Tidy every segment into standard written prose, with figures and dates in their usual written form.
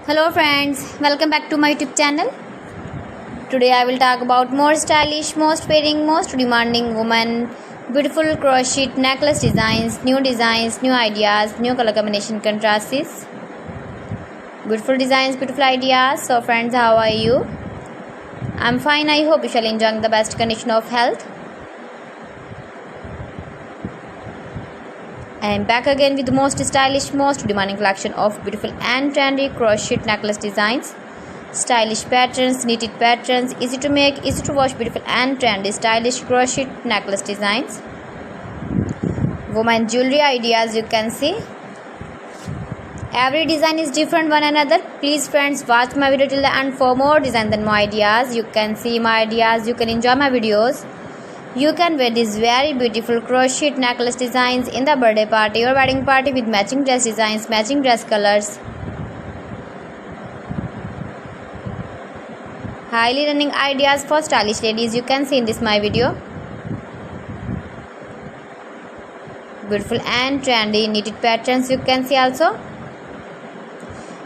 Hello friends, welcome back to my YouTube channel. Today I will talk about more stylish, most wearing, most demanding women, beautiful crochet necklace designs, new ideas, new color combination contrasts. Beautiful designs, beautiful ideas. So friends, how are you? I'm fine. I hope you shall enjoy the best condition of health. I am back again with the most stylish, most demanding collection of beautiful and trendy crochet necklace designs. Stylish patterns, knitted patterns, easy to make, easy to wash, beautiful and trendy stylish crochet necklace designs. Woman jewelry ideas, you can see. Every design is different one another. Please friends, watch my video till the end for more designs and more ideas. You can see my ideas, you can enjoy my videos. You can wear these very beautiful crochet necklace designs in the birthday party or wedding party with matching dress designs, matching dress colors. Highly running ideas for stylish ladies, you can see in this my video. Beautiful and trendy knitted patterns, you can see also.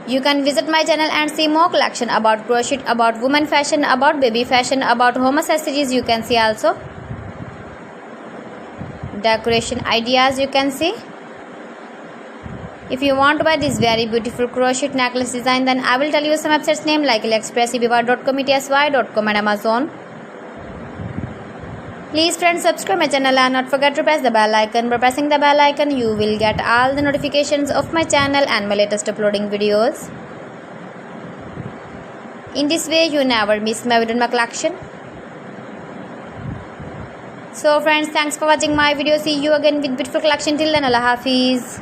You can visit my channel and see more collection about crochet, about women fashion, about baby fashion, about home accessories, you can see also. Decoration ideas, you can see. If you want to buy this very beautiful crochet necklace design, then I will tell you some websites name like AliExpress, eBay.com, ETSY.com and Amazon. Please friends, subscribe my channel and not forget to press the bell icon. By pressing the bell icon, you will get all the notifications of my channel and my latest uploading videos. In this way, you never miss my video in my collection. So friends, thanks for watching my video. See you again with beautiful collection. Till then, Allah Hafiz.